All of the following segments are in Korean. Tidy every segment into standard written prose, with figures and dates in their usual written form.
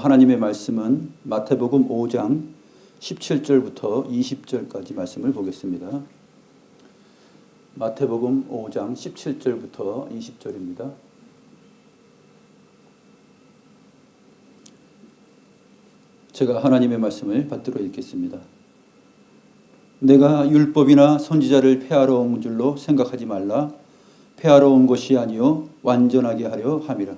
하나님의 말씀은 마태복음 5장 17절부터 20절까지 말씀을 보겠습니다. 마태복음 5장 17절부터 20절입니다. 제가 하나님의 말씀을 받들어 읽겠습니다. 내가 율법이나 선지자를 폐하러 온 줄로 생각하지 말라. 폐하러 온 것이 아니요 완전하게 하려 함이라.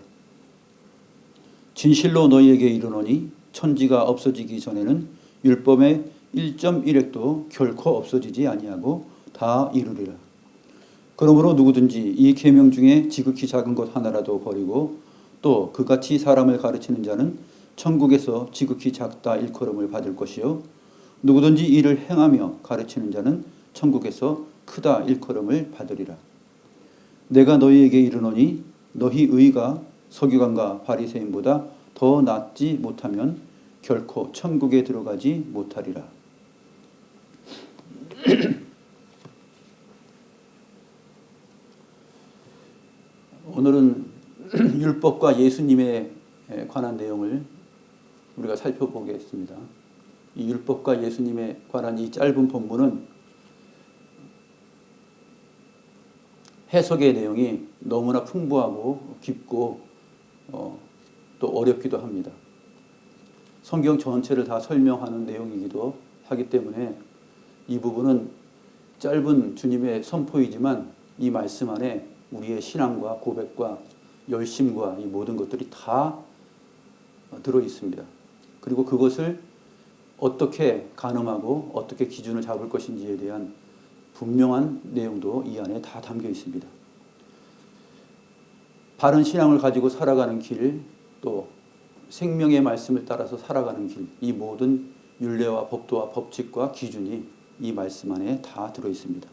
진실로 너희에게 이르노니 천지가 없어지기 전에는 율법의 1.1획도 결코 없어지지 아니하고 다 이루리라. 그러므로 누구든지 이 계명 중에 지극히 작은 것 하나라도 버리고 또 그같이 사람을 가르치는 자는 천국에서 지극히 작다 일컬음을 받을 것이요 누구든지 이를 행하며 가르치는 자는 천국에서 크다 일컬음을 받으리라. 내가 너희에게 이르노니 너희 의가 서기관과 바리새인보다 더 낫지 못하면 결코 천국에 들어가지 못하리라. 오늘은 율법과 예수님에 관한 내용을 우리가 살펴보겠습니다. 이 율법과 예수님에 관한 이 짧은 본문은 해석의 내용이 너무나 풍부하고 깊고 또 어렵기도 합니다. 성경 전체를 다 설명하는 내용이기도 하기 때문에 이 부분은 짧은 주님의 선포이지만 이 말씀 안에 우리의 신앙과 고백과 열심과 이 모든 것들이 다 들어 있습니다. 그리고 그것을 어떻게 가늠하고 어떻게 기준을 잡을 것인지에 대한 분명한 내용도 이 안에 다 담겨 있습니다. 바른 신앙을 가지고 살아가는 길, 또 생명의 말씀을 따라서 살아가는 길, 이 모든 율례와 법도와 법칙과 기준이 이 말씀 안에 다 들어 있습니다.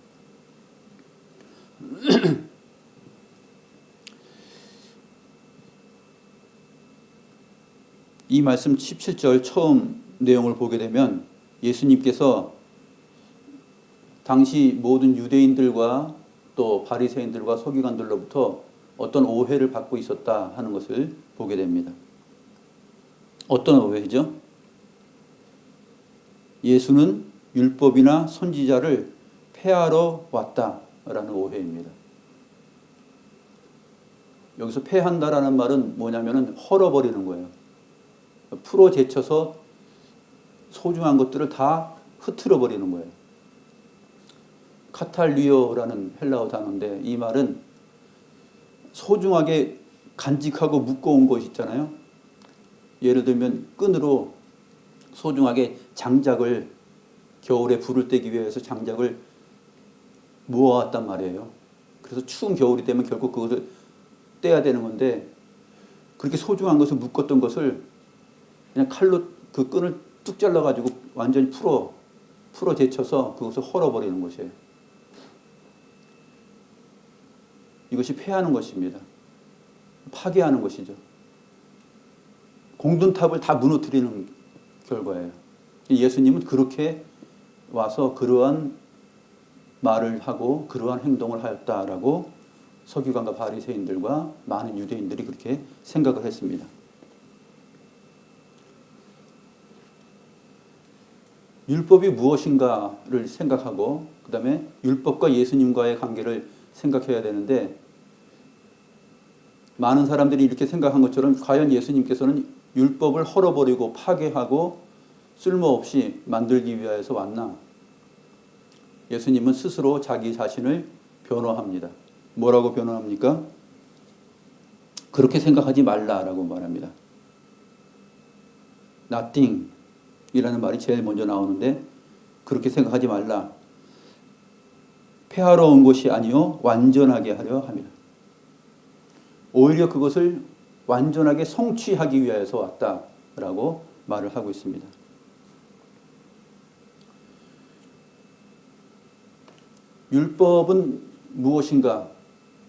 이 말씀 17절 처음 내용을 보게 되면 예수님께서 당시 모든 유대인들과 또 바리새인들과 서기관들로부터 어떤 오해를 받고 있었다 하는 것을 보게 됩니다. 어떤 오해죠? 예수는 율법이나 선지자를 폐하러 왔다라는 오해입니다. 여기서 폐한다라는 말은 뭐냐면은 헐어버리는 거예요. 풀어 제쳐서 소중한 것들을 다 흐트러 버리는 거예요. 카탈리오라는 헬라어 단어인데 이 말은 소중하게 간직하고 묶어온 것이 있잖아요. 예를 들면 끈으로 소중하게 장작을 겨울에 불을 떼기 위해서 장작을 모아왔단 말이에요. 그래서 추운 겨울이 되면 결국 그것을 떼야 되는 건데 그렇게 소중한 것을 묶었던 것을 그냥 칼로 그 끈을 뚝 잘라가지고 완전히 풀어 제쳐서 그것을 헐어버리는 것이에요. 이것이 폐하는 것입니다. 파괴하는 것이죠. 공든탑을 다 무너뜨리는 결과예요. 예수님은 그렇게 와서 그러한 말을 하고 그러한 행동을 하였다라고 서기관과 바리새인들과 많은 유대인들이 그렇게 생각을 했습니다. 율법이 무엇인가를 생각하고 그 다음에 율법과 예수님과의 관계를 생각해야 되는데 많은 사람들이 이렇게 생각한 것처럼 과연 예수님께서는 율법을 헐어버리고 파괴하고 쓸모없이 만들기 위해서 왔나? 예수님은 스스로 자기 자신을 변호합니다. 뭐라고 변호합니까? 그렇게 생각하지 말라라고 말합니다. Nothing 이라는 말이 제일 먼저 나오는데 그렇게 생각하지 말라. 폐하러 온 것이 아니요 완전하게 하려 함이라. 오히려 그것을 완전하게 성취하기 위해서 왔다라고 말을 하고 있습니다. 율법은 무엇인가?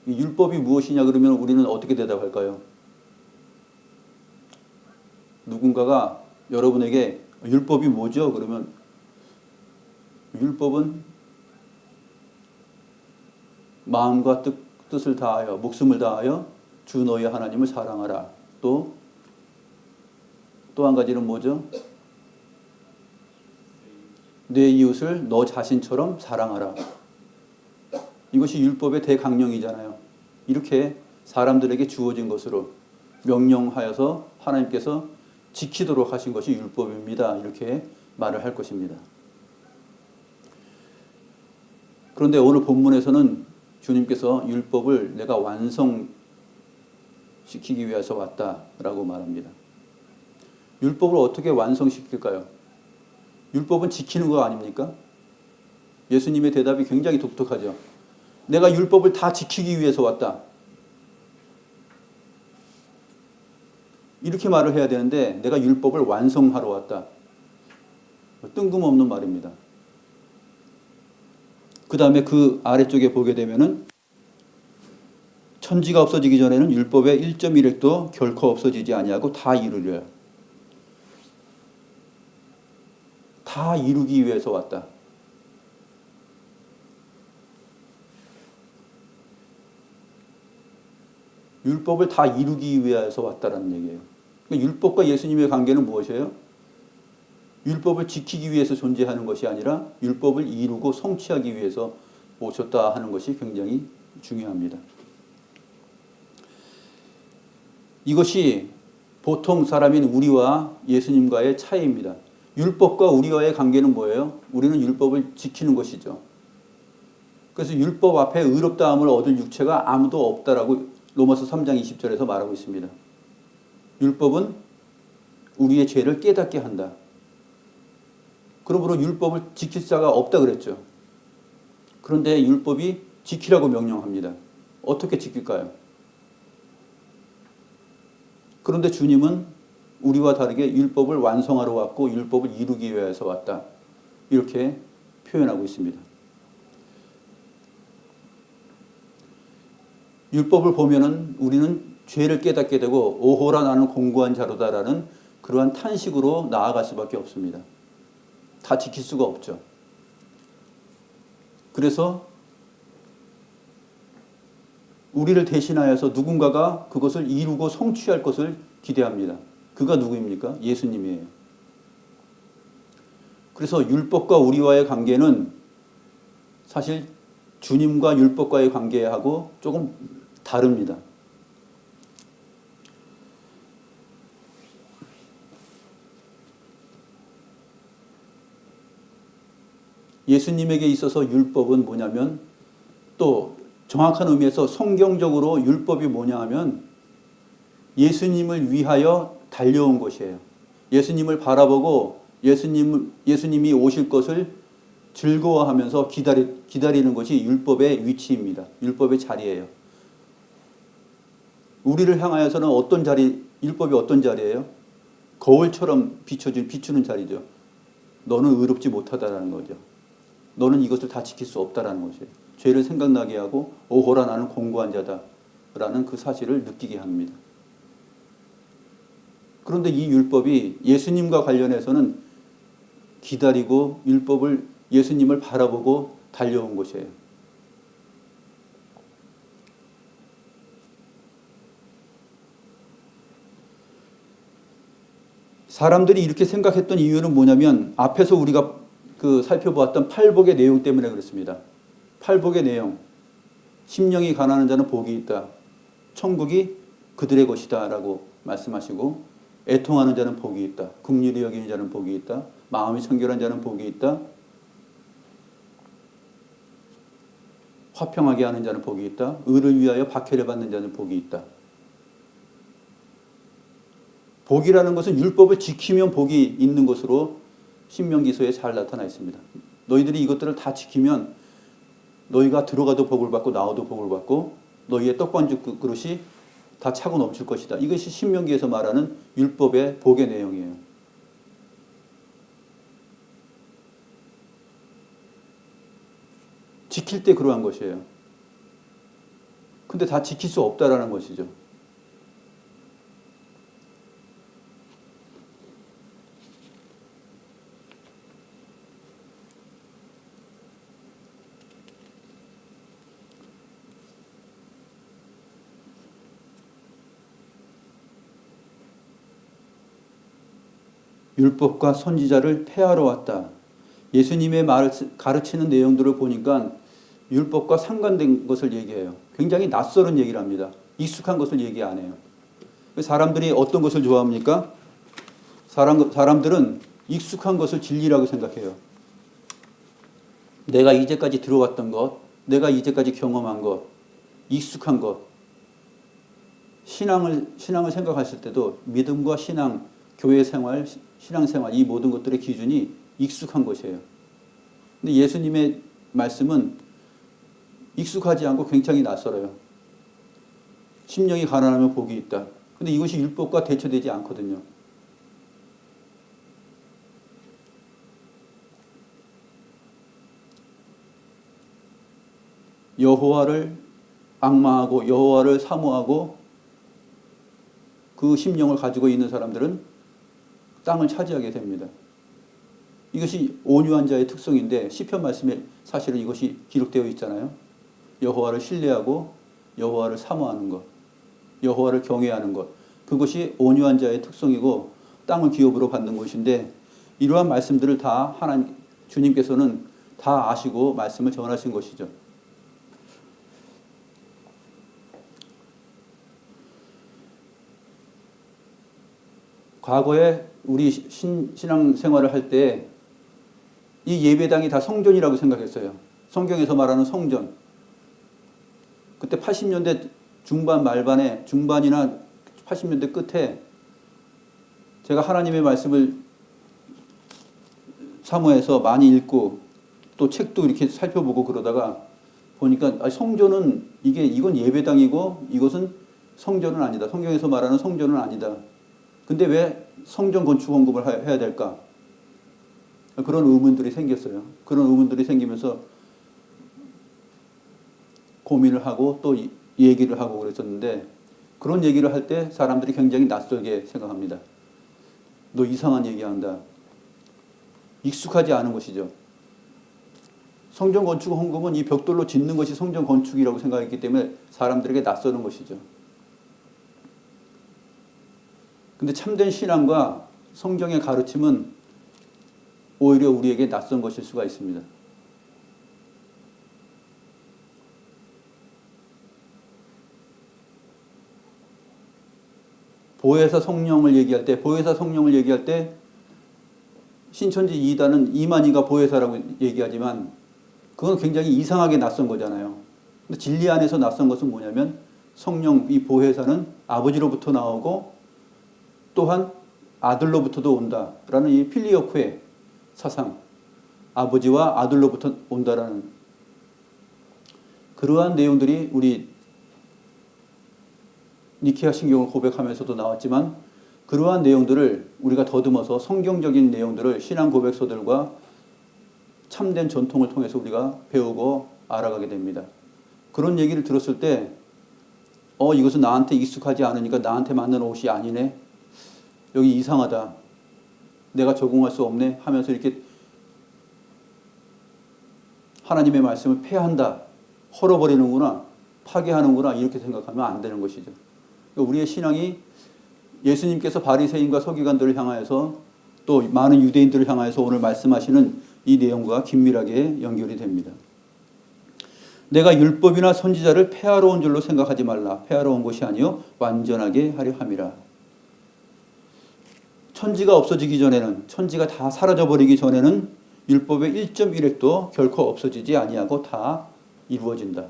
이 율법이 무엇이냐 그러면 우리는 어떻게 대답할까요? 누군가가 여러분에게 율법이 뭐죠? 그러면 율법은 마음과 뜻을 다하여 목숨을 다하여 주 너희 하나님을 사랑하라. 또 또 한 가지는 뭐죠? 내 이웃을 너 자신처럼 사랑하라. 이것이 율법의 대강령이잖아요. 이렇게 사람들에게 주어진 것으로 명령하여서 하나님께서 지키도록 하신 것이 율법입니다. 이렇게 말을 할 것입니다. 그런데 오늘 본문에서는 주님께서 율법을 내가 완성시키기 위해서 왔다라고 말합니다. 율법을 어떻게 완성시킬까요? 율법은 지키는 거 아닙니까? 예수님의 대답이 굉장히 독특하죠. 내가 율법을 다 지키기 위해서 왔다. 이렇게 말을 해야 되는데 내가 율법을 완성하러 왔다. 뜬금없는 말입니다. 그 다음에 그 아래쪽에 보게 되면은 천지가 없어지기 전에는 율법의 1.1획도 결코 없어지지 아니하고 다 이루리라. 다 이루기 위해서 왔다. 율법을 다 이루기 위해서 왔다라는 얘기예요. 그러니까 율법과 예수님의 관계는 무엇이에요? 율법을 지키기 위해서 존재하는 것이 아니라 율법을 이루고 성취하기 위해서 오셨다 하는 것이 굉장히 중요합니다. 이것이 보통 사람인 우리와 예수님과의 차이입니다. 율법과 우리와의 관계는 뭐예요? 우리는 율법을 지키는 것이죠. 그래서 율법 앞에 의롭다함을 얻을 육체가 아무도 없다라고 로마서 3장 20절에서 말하고 있습니다. 율법은 우리의 죄를 깨닫게 한다. 그러므로 율법을 지킬 자가 없다 그랬죠. 그런데 율법이 지키라고 명령합니다. 어떻게 지킬까요? 그런데 주님은 우리와 다르게 율법을 완성하러 왔고 율법을 이루기 위해서 왔다. 이렇게 표현하고 있습니다. 율법을 보면은 우리는 죄를 깨닫게 되고 오호라 나는 공고한 자로다라는 그러한 탄식으로 나아갈 수밖에 없습니다. 다 지킬 수가 없죠. 그래서 우리를 대신하여서 누군가가 그것을 이루고 성취할 것을 기대합니다. 그가 누구입니까? 예수님이에요. 그래서 율법과 우리와의 관계는 사실 주님과 율법과의 관계하고 조금 다릅니다. 예수님에게 있어서 율법은 뭐냐면 또 정확한 의미에서 성경적으로 율법이 뭐냐 하면 예수님을 위하여 달려온 것이에요. 예수님을 바라보고 예수님이 오실 것을 즐거워하면서 기다리는 것이 율법의 위치입니다. 율법의 자리예요. 우리를 향하여서는 율법이 어떤 자리예요? 거울처럼 비추는 자리죠. 너는 의롭지 못하다라는 거죠. 너는 이것을 다 지킬 수 없다라는 것이에요. 죄를 생각나게 하고 오호라 나는 공고한 자다라는 그 사실을 느끼게 합니다. 그런데 이 율법이 예수님과 관련해서는 기다리고 예수님을 바라보고 달려온 것이에요. 사람들이 이렇게 생각했던 이유는 뭐냐면 앞에서 우리가 살펴보았던 팔복의 내용 때문에 그렇습니다. 팔복의 내용. 심령이 가난한 자는 복이 있다. 천국이 그들의 것이다 라고 말씀하시고 애통하는 자는 복이 있다. 긍휼히 여기는 자는 복이 있다. 마음이 청결한 자는 복이 있다. 화평하게 하는 자는 복이 있다. 의를 위하여 박해를 받는 자는 복이 있다. 복이라는 것은 율법을 지키면 복이 있는 것으로 신명기서에 잘 나타나 있습니다. 너희들이 이것들을 다 지키면 너희가 들어가도 복을 받고 나와도 복을 받고 너희의 떡반죽 그릇이 다 차고 넘칠 것이다. 이것이 신명기에서 말하는 율법의 복의 내용이에요. 지킬 때 그러한 것이에요. 근데 다 지킬 수 없다라는 것이죠. 율법과 선지자를 폐하러 왔다. 예수님의 말을 가르치는 내용들을 보니까 율법과 상관된 것을 얘기해요. 굉장히 낯설은 얘기를 합니다. 익숙한 것을 얘기 안 해요. 사람들이 어떤 것을 좋아합니까? 사람들은 익숙한 것을 진리라고 생각해요. 내가 이제까지 들어왔던 것, 내가 이제까지 경험한 것, 익숙한 것. 신앙을 생각하실 때도 믿음과 신앙, 교회 생활, 신앙생활 이 모든 것들의 기준이 익숙한 것이에요. 근데 예수님의 말씀은 익숙하지 않고 굉장히 낯설어요. 심령이 가난하면 복이 있다. 근데 이것이 율법과 대처되지 않거든요. 여호와를 앙망하고 여호와를 사모하고 그 심령을 가지고 있는 사람들은 땅을 차지하게 됩니다. 이것이 온유한 자의 특성인데 시편 말씀에 사실은 이것이 기록되어 있잖아요. 여호와를 신뢰하고 여호와를 사모하는 것, 여호와를 경외하는 것, 그것이 온유한 자의 특성이고 땅을 기업으로 받는 것인데 이러한 말씀들을 다 하나님 주님께서는 다 아시고 말씀을 전하신 것이죠. 과거에 우리 신앙 생활을 할 때 이 예배당이 다 성전이라고 생각했어요. 성경에서 말하는 성전. 그때 80년대 중반 말반에 중반이나 80년대 끝에 제가 하나님의 말씀을 사모해서 많이 읽고 또 책도 이렇게 살펴보고 그러다가 보니까 성전은 이건 예배당이고 이것은 성전은 아니다. 성경에서 말하는 성전은 아니다. 근데 왜 성전 건축 헌금을 해야 될까? 그런 의문들이 생겼어요. 그런 의문들이 생기면서 고민을 하고 또 얘기를 하고 그랬었는데 그런 얘기를 할 때 사람들이 굉장히 낯설게 생각합니다. 너 이상한 얘기한다. 익숙하지 않은 것이죠. 성전 건축 헌금은 이 벽돌로 짓는 것이 성전 건축이라고 생각했기 때문에 사람들에게 낯서는 것이죠. 근데 참된 신앙과 성경의 가르침은 오히려 우리에게 낯선 것일 수가 있습니다. 보혜사 성령을 얘기할 때 신천지 이단은 이만희가 보혜사라고 얘기하지만 그건 굉장히 이상하게 낯선 거잖아요. 근데 진리 안에서 낯선 것은 뭐냐면 성령, 이 보혜사는 아버지로부터 나오고 또한 아들로부터도 온다라는 이 필리오코의 사상, 아버지와 아들로부터 온다라는 그러한 내용들이 우리 니케아 신경을 고백하면서도 나왔지만 그러한 내용들을 우리가 더듬어서 성경적인 내용들을 신앙 고백서들과 참된 전통을 통해서 우리가 배우고 알아가게 됩니다. 그런 얘기를 들었을 때 이것은 나한테 익숙하지 않으니까 나한테 맞는 옷이 아니네. 여기 이상하다. 내가 적응할 수 없네 하면서 이렇게 하나님의 말씀을 폐한다. 헐어버리는구나. 파괴하는구나. 이렇게 생각하면 안 되는 것이죠. 우리의 신앙이 예수님께서 바리새인과 서기관들을 향하여서 또 많은 유대인들을 향하여서 오늘 말씀하시는 이 내용과 긴밀하게 연결이 됩니다. 내가 율법이나 선지자를 폐하러 온 줄로 생각하지 말라. 폐하러 온 것이 아니요 완전하게 하려 함이라. 천지가 없어지기 전에는 천지가 다 사라져버리기 전에는 율법의 1.1획도 결코 없어지지 아니하고 다 이루어진다.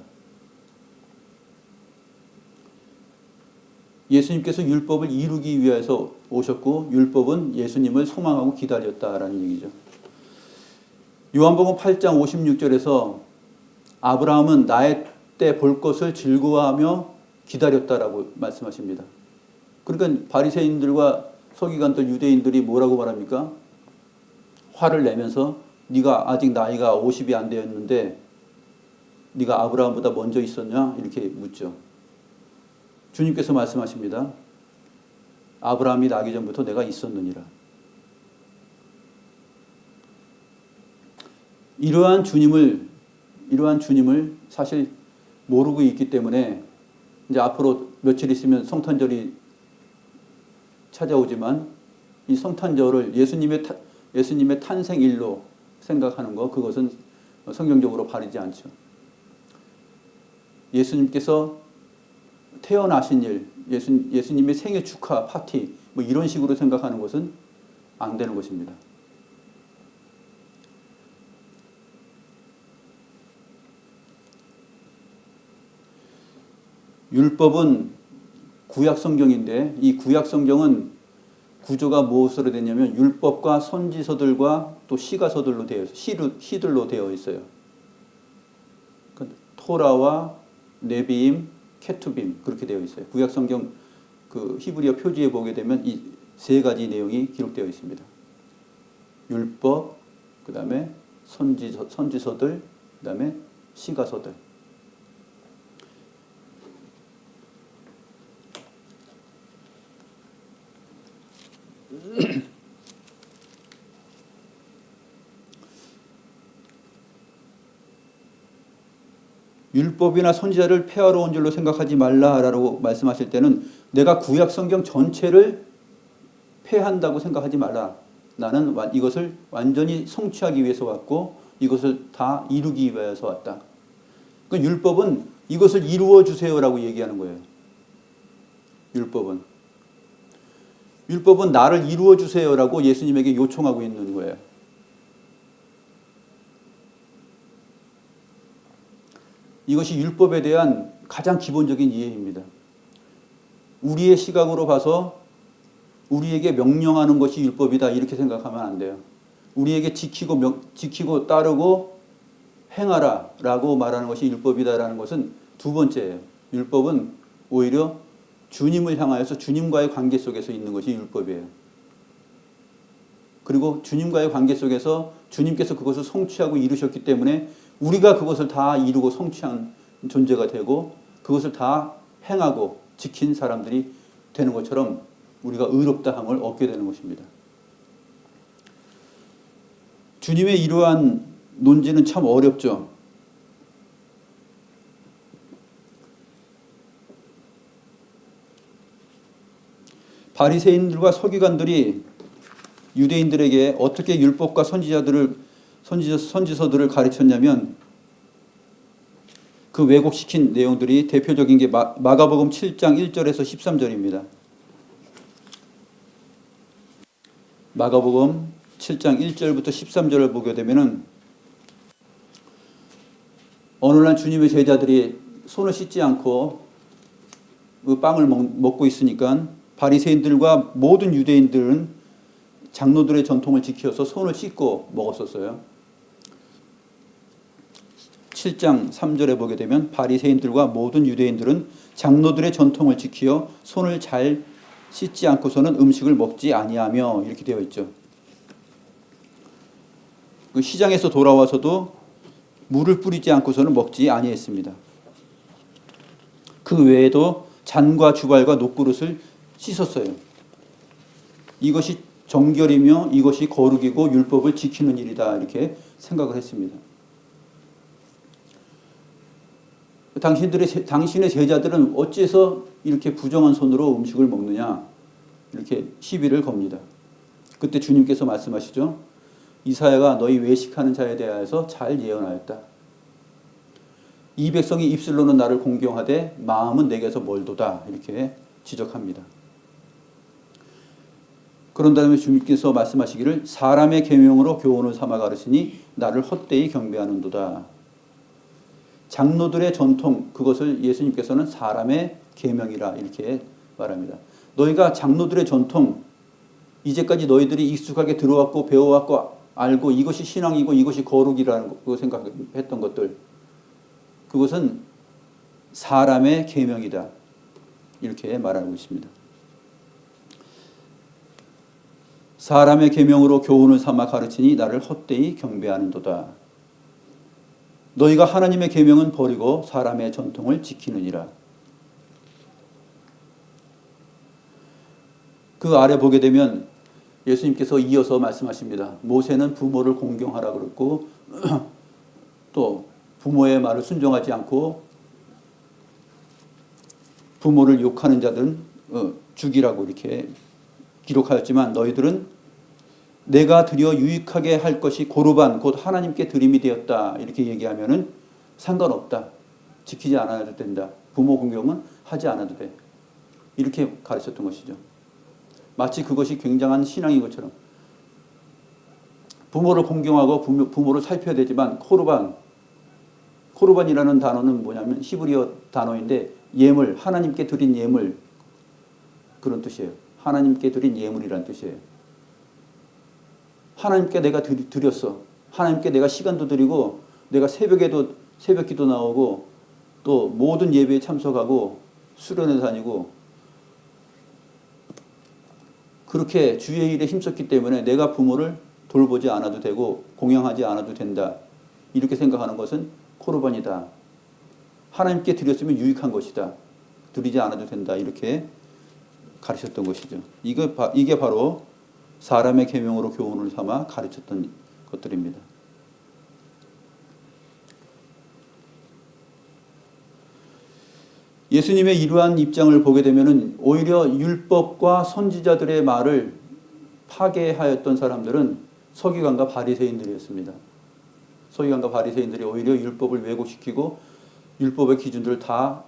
예수님께서 율법을 이루기 위해서 오셨고 율법은 예수님을 소망하고 기다렸다라는 얘기죠. 요한복음 8장 56절에서 아브라함은 나의 때 볼 것을 즐거워하며 기다렸다라고 말씀하십니다. 그러니까 바리새인들과 서기관들 유대인들이 뭐라고 말합니까? 화를 내면서 네가 아직 나이가 50이 안 되었는데 네가 아브라함보다 먼저 있었냐? 이렇게 묻죠. 주님께서 말씀하십니다. 아브라함이 나기 전부터 내가 있었느니라. 이러한 주님을 사실 모르고 있기 때문에 이제 앞으로 며칠 있으면 성탄절이 찾아오지만 이 성탄절을 예수님의 탄생일로 생각하는 거, 그것은 성경적으로 바르지 않죠. 예수님께서 태어나신 일, 예수님의 생일 축하 파티 뭐 이런 식으로 생각하는 것은 안 되는 것입니다. 율법은 구약 성경인데 이 구약 성경은 구조가 무엇으로 되냐면 율법과 선지서들과 또 시가서들로 되어 있어요. 시들로 되어 있어요. 토라와 네비임, 케투빔 그렇게 되어 있어요. 구약 성경 그 히브리어 표지에 보게 되면 이 세 가지 내용이 기록되어 있습니다. 율법, 그 다음에 선지서들, 그 다음에 시가서들. 율법이나 선지자를 폐하러 온 줄로 생각하지 말라라고 말씀하실 때는 내가 구약 성경 전체를 폐한다고 생각하지 말라. 나는 이것을 완전히 성취하기 위해서 왔고 이것을 다 이루기 위해서 왔다. 그 율법은 이것을 이루어 주세요라고 얘기하는 거예요. 율법은 나를 이루어 주세요라고 예수님에게 요청하고 있는 거예요. 이것이 율법에 대한 가장 기본적인 이해입니다. 우리의 시각으로 봐서 우리에게 명령하는 것이 율법이다 이렇게 생각하면 안 돼요. 우리에게 지키고 따르고 행하라 라고 말하는 것이 율법이다라는 것은 두 번째예요. 율법은 오히려 주님을 향하여서 주님과의 관계 속에서 있는 것이 율법이에요. 그리고 주님과의 관계 속에서 주님께서 그것을 성취하고 이루셨기 때문에 우리가 그것을 다 이루고 성취한 존재가 되고 그것을 다 행하고 지킨 사람들이 되는 것처럼 우리가 의롭다함을 얻게 되는 것입니다. 주님의 이러한 논지는 참 어렵죠. 바리새인들과 서기관들이 유대인들에게 어떻게 율법과 선지서들을 가르쳤냐면 그 왜곡시킨 내용들이 대표적인 게 마가복음 7장 1절에서 13절입니다. 마가복음 7장 1절부터 13절을 보게 되면은 어느 날 주님의 제자들이 손을 씻지 않고 그 빵을 먹고 있으니까 바리새인들과 모든 유대인들은 장로들의 전통을 지켜서 손을 씻고 먹었었어요. 7장 3절에 보게 되면 바리새인들과 모든 유대인들은 장로들의 전통을 지키어 손을 잘 씻지 않고서는 음식을 먹지 아니하며 이렇게 되어 있죠. 그 시장에서 돌아와서도 물을 뿌리지 않고서는 먹지 아니했습니다. 그 외에도 잔과 주발과 녹그릇을 씻었어요. 이것이 정결이며 이것이 거룩이고 율법을 지키는 일이다 이렇게 생각을 했습니다. 당신의 제자들은 어째서 이렇게 부정한 손으로 음식을 먹느냐 이렇게 시비를 겁니다. 그때 주님께서 말씀하시죠. 이사야가 너희 외식하는 자에 대하여서 잘 예언하였다. 이 백성이 입술로는 나를 공경하되 마음은 내게서 멀도다 이렇게 지적합니다. 그런 다음에 주님께서 말씀하시기를 사람의 계명으로 교훈을 삼아 가르치니 나를 헛되이 경배하는도다. 장로들의 전통 그것을 예수님께서는 사람의 계명이라 이렇게 말합니다. 너희가 장로들의 전통 이제까지 너희들이 익숙하게 들어왔고 배워왔고 알고 이것이 신앙이고 이것이 거룩이라는 거 생각했던 것들 그것은 사람의 계명이다 이렇게 말하고 있습니다. 사람의 계명으로 교훈을 삼아 가르치니 나를 헛되이 경배하는도다. 너희가 하나님의 계명은 버리고 사람의 전통을 지키느니라. 그 아래 보게 되면 예수님께서 이어서 말씀하십니다. 모세는 부모를 공경하라 그랬고 또 부모의 말을 순종하지 않고 부모를 욕하는 자들은 죽이라고 이렇게 기록하였지만 너희들은 내가 드려 유익하게 할 것이 고르반 곧 하나님께 드림이 되었다. 이렇게 얘기하면은 상관없다. 지키지 않아도 된다. 부모 공경은 하지 않아도 돼. 이렇게 가르쳤던 것이죠. 마치 그것이 굉장한 신앙인 것처럼. 부모를 공경하고 부모를 살펴야 되지만 코르반이라는 단어는 뭐냐면 히브리어 단어인데 예물, 하나님께 드린 예물 그런 뜻이에요. 하나님께 드린 예물이라는 뜻이에요. 하나님께 내가 드렸어. 하나님께 내가 시간도 드리고 내가 새벽에도 새벽 기도 나오고 또 모든 예배에 참석하고 수련회 다니고 그렇게 주의 일에 힘썼기 때문에 내가 부모를 돌보지 않아도 되고 공양하지 않아도 된다. 이렇게 생각하는 것은 코르반이다. 하나님께 드렸으면 유익한 것이다. 드리지 않아도 된다. 이렇게 가르쳤던 것이죠. 이게 바로 사람의 계명으로 교훈을 삼아 가르쳤던 것들입니다. 예수님의 이러한 입장을 보게 되면 오히려 율법과 선지자들의 말을 파괴하였던 사람들은 서기관과 바리새인들이었습니다. 서기관과 바리새인들이 오히려 율법을 왜곡시키고 율법의 기준들을 다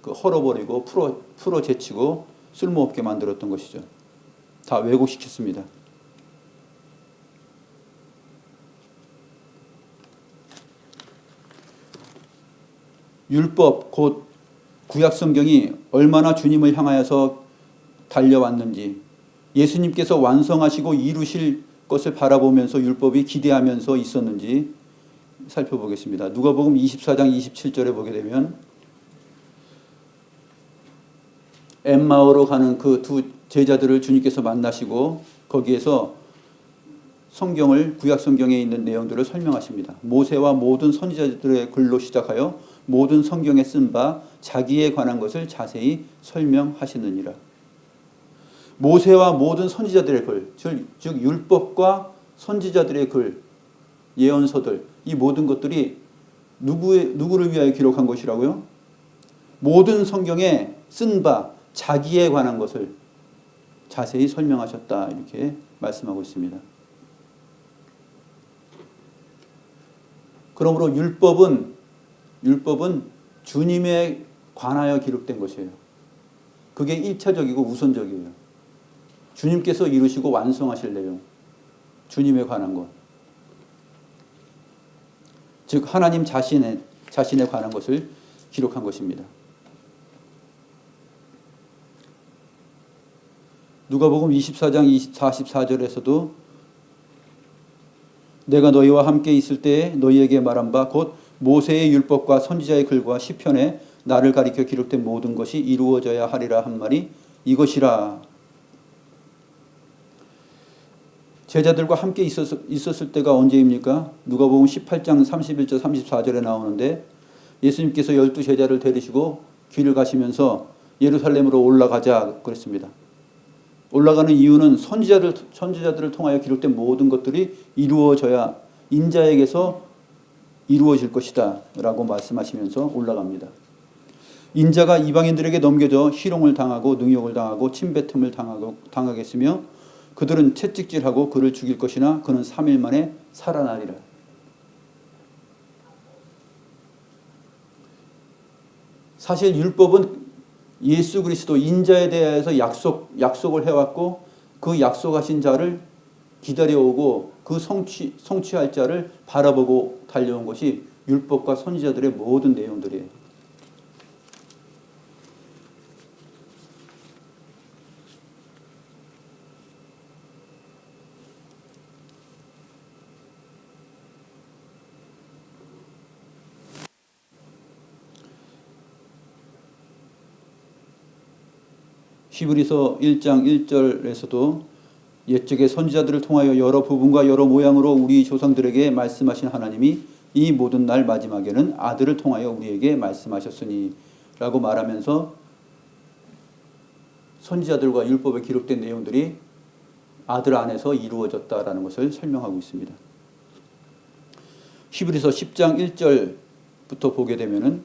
헐어버리고 풀어 제치고 쓸모없게 만들었던 것이죠. 다 왜곡시켰습니다. 율법 곧 구약성경이 얼마나 주님을 향하여서 달려왔는지 예수님께서 완성하시고 이루실 것을 바라보면서 율법이 기대하면서 있었는지 살펴보겠습니다. 누가복음 24장 27절에 보게 되면 엠마오로 가는 그 두 제자들을 주님께서 만나시고 거기에서 구약 성경에 있는 내용들을 설명하십니다. 모세와 모든 선지자들의 글로 시작하여 모든 성경에 쓴 바 자기에 관한 것을 자세히 설명하시느니라. 모세와 모든 선지자들의 글, 즉 율법과 선지자들의 글, 예언서들, 이 모든 것들이 누구를 위하여 기록한 것이라고요? 모든 성경에 쓴 바 자기에 관한 것을 자세히 설명하셨다. 이렇게 말씀하고 있습니다. 그러므로 율법은 주님에 관하여 기록된 것이에요. 그게 1차적이고 우선적이에요. 주님께서 이루시고 완성하실 내용, 주님에 관한 것. 즉 하나님 자신에 관한 것을 기록한 것입니다. 누가복음 24장 44절에서도 내가 너희와 함께 있을 때에 너희에게 말한 바 곧 모세의 율법과 선지자의 글과 시편에 나를 가리켜 기록된 모든 것이 이루어져야 하리라 한 말이 이것이라. 제자들과 함께 있었을 때가 언제입니까? 누가복음 18장 31절 34절에 나오는데 예수님께서 12제자를 데리시고 길을 가시면서 예루살렘으로 올라가자 그랬습니다. 올라가는 이유는 선지자들을 통하여 기록된 모든 것들이 이루어져야 인자에게서 이루어질 것이다 라고 말씀하시면서 올라갑니다. 인자가 이방인들에게 넘겨져 희롱을 당하고 능욕을 당하고 침뱉음을 당하겠으며 그들은 채찍질하고 그를 죽일 것이나 그는 3일 만에 살아나리라. 사실 율법은 예수 그리스도 인자에 대해서 약속을 해왔고 그 약속하신 자를 기다려오고 그 성취할 자를 바라보고 달려온 것이 율법과 선지자들의 모든 내용들이에요. 히브리서 1장 1절에서도 옛적의 선지자들을 통하여 여러 부분과 여러 모양으로 우리 조상들에게 말씀하신 하나님이 이 모든 날 마지막에는 아들을 통하여 우리에게 말씀하셨으니 라고 말하면서 선지자들과 율법에 기록된 내용들이 아들 안에서 이루어졌다라는 것을 설명하고 있습니다. 히브리서 10장 1절부터 보게 되면은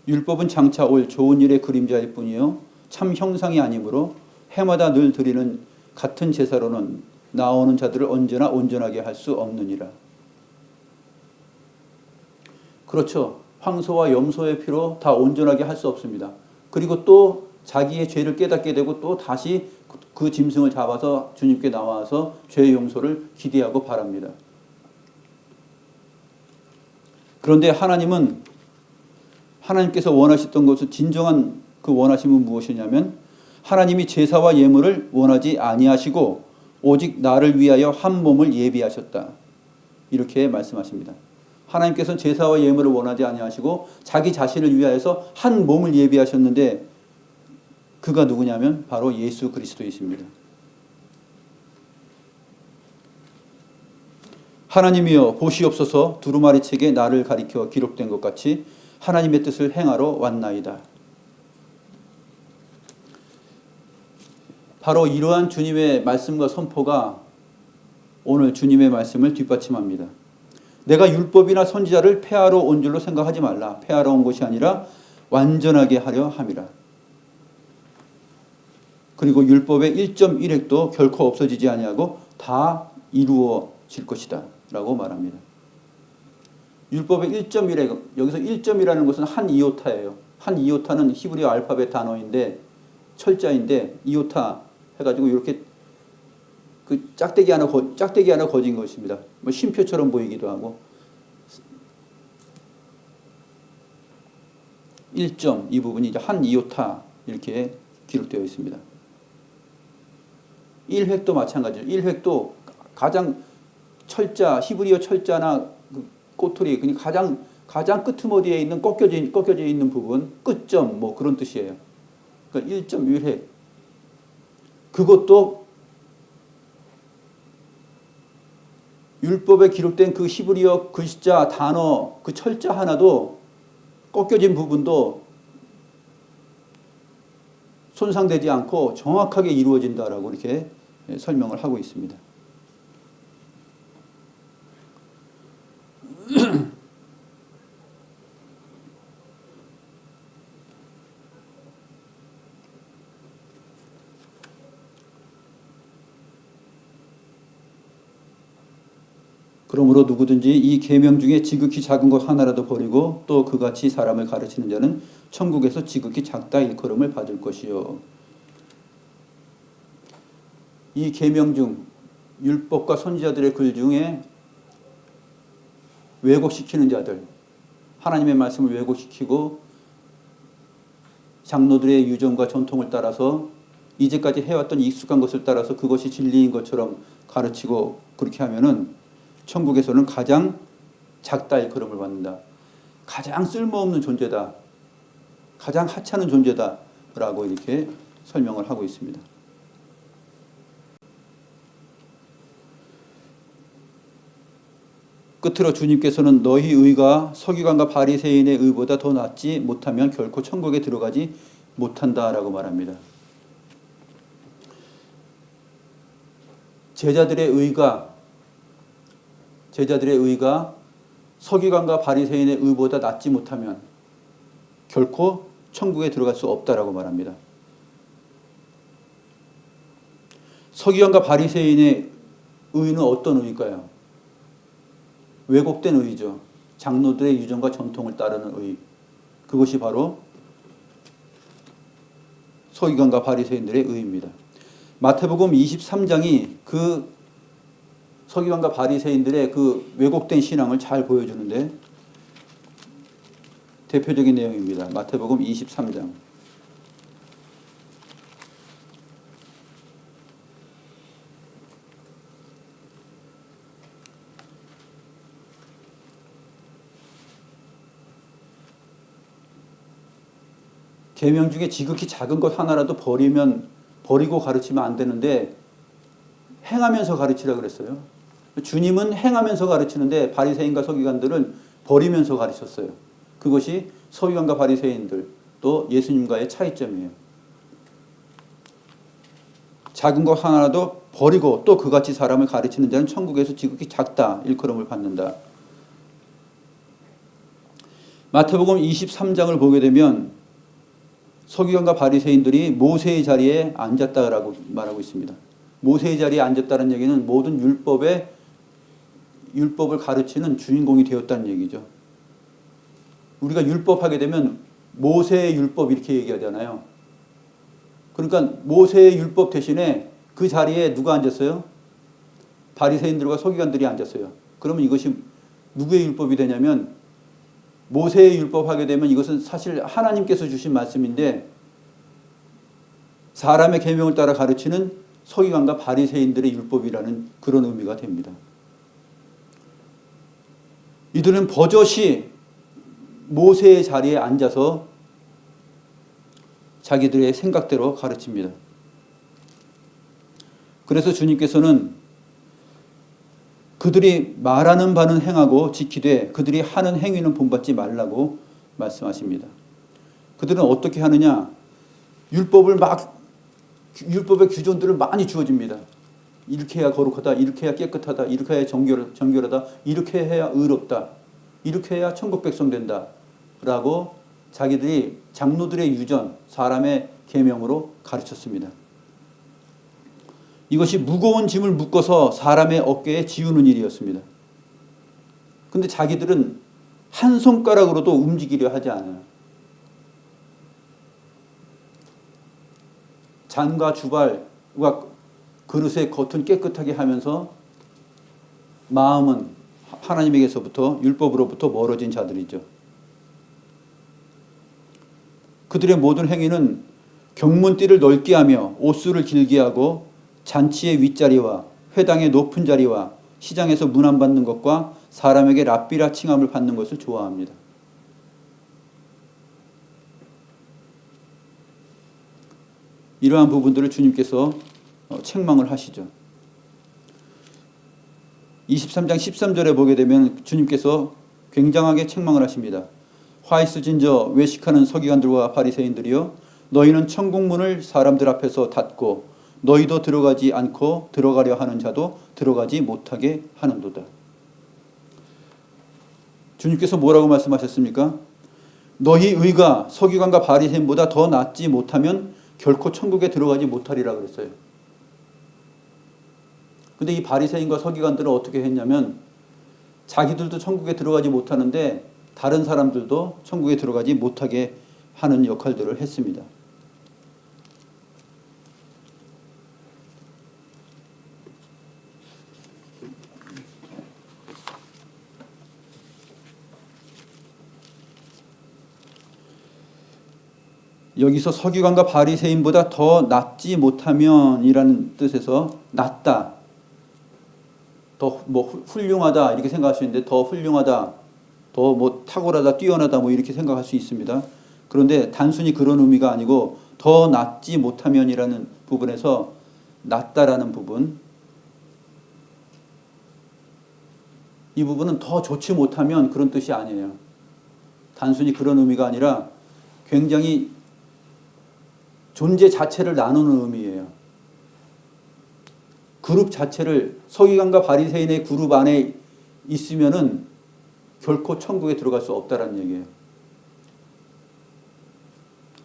율법은 장차 올 좋은 일의 그림자일 뿐이요 참 형상이 아니므로 해마다 늘 드리는 같은 제사로는 나오는 자들을 언제나 온전하게 할 수 없느니라. 그렇죠. 황소와 염소의 피로 다 온전하게 할 수 없습니다. 그리고 또 자기의 죄를 깨닫게 되고 또 다시 그 짐승을 잡아서 주님께 나와서 죄의 용서를 기대하고 바랍니다. 그런데 하나님께서 원하셨던 것은 진정한 그 원하심은 무엇이냐면 하나님이 제사와 예물을 원하지 아니하시고 오직 나를 위하여 한 몸을 예비하셨다. 이렇게 말씀하십니다. 하나님께서는 제사와 예물을 원하지 아니하시고 자기 자신을 위하여서 한 몸을 예비하셨는데 그가 누구냐면 바로 예수 그리스도이십니다. 하나님이여 보시옵소서 두루마리 책에 나를 가리켜 기록된 것 같이 하나님의 뜻을 행하러 왔나이다. 바로 이러한 주님의 말씀과 선포가 오늘 주님의 말씀을 뒷받침합니다. 내가 율법이나 선지자를 폐하러 온 줄로 생각하지 말라. 폐하러 온 것이 아니라 완전하게 하려 함이라. 그리고 율법의 1.1획도 결코 없어지지 아니하고 다 이루어질 것이다 라고 말합니다. 율법의 1.1획, 여기서 1점이라는 것은 한 이오타예요. 한 이오타는 히브리어 알파벳 단어인데 철자인데 이오타 해가지고 이렇게 그 짝대기 하나 거진 것입니다. 뭐 쉼표처럼 보이기도 하고 1점 이 부분이 이제 한 이오타 이렇게 기록되어 있습니다. 1획도 마찬가지죠. 1획도 가장 철자 히브리어 철자나 그 꼬투리 그러니까 가장 끄트머리에 있는 꺾여져 있는 부분 끝점 뭐 그런 뜻이에요. 그러니까 1.1획 그것도 율법에 기록된 그 히브리어 글자 단어 그 철자 하나도 꺾여진 부분도 손상되지 않고 정확하게 이루어진다라고 이렇게 설명을 하고 있습니다. 그러므로 누구든지 이 계명 중에 지극히 작은 것 하나라도 버리고 또 그같이 사람을 가르치는 자는 천국에서 지극히 작다 일컬음을 받을 것이요. 이 계명 중 율법과 선지자들의 글 중에 왜곡시키는 자들, 하나님의 말씀을 왜곡시키고 장로들의 유전과 전통을 따라서 이제까지 해왔던 익숙한 것을 따라서 그것이 진리인 것처럼 가르치고 그렇게 하면은 천국에서는 가장 작다 일컬음을 받는다. 가장 쓸모없는 존재다. 가장 하찮은 존재다. 라고 이렇게 설명을 하고 있습니다. 끝으로 주님께서는 너희 의가 서기관과 바리새인의 의보다 더 낫지 못하면 결코 천국에 들어가지 못한다라고 말합니다. 제자들의 의가 서기관과 바리새인의 의보다 낫지 못하면 결코 천국에 들어갈 수 없다라고 말합니다. 서기관과 바리새인의 의는 어떤 의일까요? 왜곡된 의죠. 장로들의 유전과 전통을 따르는 의. 그것이 바로 서기관과 바리새인들의 의입니다. 마태복음 23장이 그 서기관과 바리새인들의 그 왜곡된 신앙을 잘 보여주는데 대표적인 내용입니다. 마태복음 23장. 계명 중에 지극히 작은 것 하나라도 버리고 가르치면 안 되는데 행하면서 가르치라 그랬어요. 주님은 행하면서 가르치는데 바리새인과 서기관들은 버리면서 가르쳤어요. 그것이 서기관과 바리새인들 또 예수님과의 차이점이에요. 작은 것 하나라도 버리고 또 그같이 사람을 가르치는 자는 천국에서 지극히 작다 일컬음을 받는다. 마태복음 23장을 보게 되면 서기관과 바리새인들이 모세의 자리에 앉았다라고 말하고 있습니다. 모세의 자리에 앉았다는 얘기는 모든 율법을 가르치는 주인공이 되었다는 얘기죠. 우리가 율법하게 되면 모세의 율법 이렇게 얘기하잖아요. 그러니까 모세의 율법 대신에 그 자리에 누가 앉았어요? 바리새인들과 서기관들이 앉았어요. 그러면 이것이 누구의 율법이 되냐면 모세의 율법하게 되면 이것은 사실 하나님께서 주신 말씀인데 사람의 계명을 따라 가르치는 서기관과 바리새인들의 율법이라는 그런 의미가 됩니다. 이들은 버젓이 모세의 자리에 앉아서 자기들의 생각대로 가르칩니다. 그래서 주님께서는 그들이 말하는 바는 행하고 지키되 그들이 하는 행위는 본받지 말라고 말씀하십니다. 그들은 어떻게 하느냐? 율법의 규정들을 많이 주어집니다. 이렇게 해야 거룩하다, 이렇게 해야 깨끗하다, 이렇게 해야 정결하다, 이렇게 해야 의롭다, 이렇게 해야 천국 백성 된다 라고 자기들이 장로들의 유전, 사람의 계명으로 가르쳤습니다. 이것이 무거운 짐을 묶어서 사람의 어깨에 지우는 일이었습니다. 그런데 자기들은 한 손가락으로도 움직이려 하지 않아요. 잔과 주발과 그릇의 겉은 깨끗하게 하면서 마음은 하나님에게서부터 율법으로부터 멀어진 자들이죠. 그들의 모든 행위는 경문띠를 넓게 하며 옷수를 길게 하고 잔치의 윗자리와 회당의 높은 자리와 시장에서 문안 받는 것과 사람에게 랍비라 칭함을 받는 것을 좋아합니다. 이러한 부분들을 주님께서 책망을 하시죠. 23장 13절에 보게 되면 주님께서 굉장하게 책망을 하십니다. 화 있으진저 외식하는 서기관들과 바리새인들이여 너희는 천국문을 사람들 앞에서 닫고 너희도 들어가지 않고 들어가려 하는 자도 들어가지 못하게 하는도다. 주님께서 뭐라고 말씀하셨습니까? 너희 의가 서기관과 바리새인보다 더 낫지 못하면 결코 천국에 들어가지 못하리라 그랬어요. 근데 이 바리새인과 서기관들은 어떻게 했냐면 자기들도 천국에 들어가지 못하는데 다른 사람들도 천국에 들어가지 못하게 하는 역할들을 했습니다. 여기서 서기관과 바리새인보다 더 낫지 못하면이라는 뜻에서 낫다, 더 훌륭하다 이렇게 생각할 수 있는데 더 훌륭하다, 더 탁월하다, 뛰어나다 이렇게 생각할 수 있습니다. 그런데 단순히 그런 의미가 아니고 더 낫지 못하면이라는 부분에서 낫다라는 부분, 이 부분은 더 좋지 못하면 그런 뜻이 아니에요. 단순히 그런 의미가 아니라 굉장히 존재 자체를 나누는 의미예요. 그룹 자체를 서기관과 바리새인의 그룹 안에 있으면은 결코 천국에 들어갈 수 없다라는 얘기예요.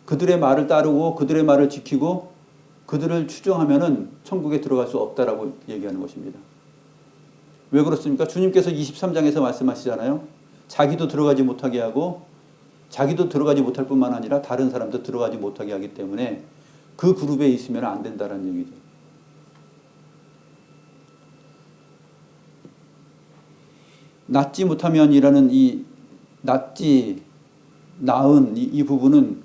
그들의 말을 따르고 그들의 말을 지키고 그들을 추종하면은 천국에 들어갈 수 없다라고 얘기하는 것입니다. 왜 그렇습니까? 주님께서 23장에서 말씀하시잖아요. 자기도 들어가지 못하게 하고 자기도 들어가지 못할 뿐만 아니라 다른 사람도 들어가지 못하게 하기 때문에 그 그룹에 있으면 안 된다는 얘기죠. 낫지 못하면이라는 이 낫지, 나은 이 부분은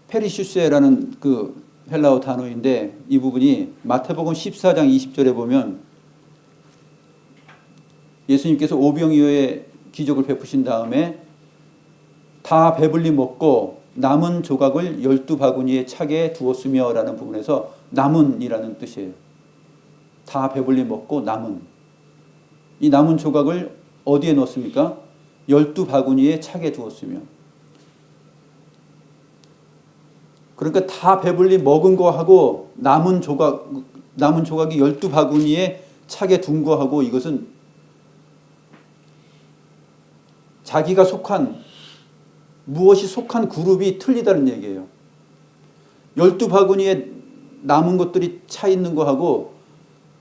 페리슈스라는 그 헬라어 단어인데 이 부분이 마태복음 14장 20절에 보면 예수님께서 오병이어의 기적을 베푸신 다음에 다 배불리 먹고 남은 조각을 12바구니에 차게 두었으며 라는 부분에서 남은이라는 뜻이에요. 다 배불리 먹고 남은. 이 남은 조각을 어디에 넣었습니까? 12바구니에 차게 두었으며. 그러니까 다 배불리 먹은 거하고 남은 조각이 12바구니에 차게 둔 거하고 이것은 자기가 무엇이 속한 그룹이 틀리다는 얘기예요. 12바구니에 남은 것들이 차 있는 거하고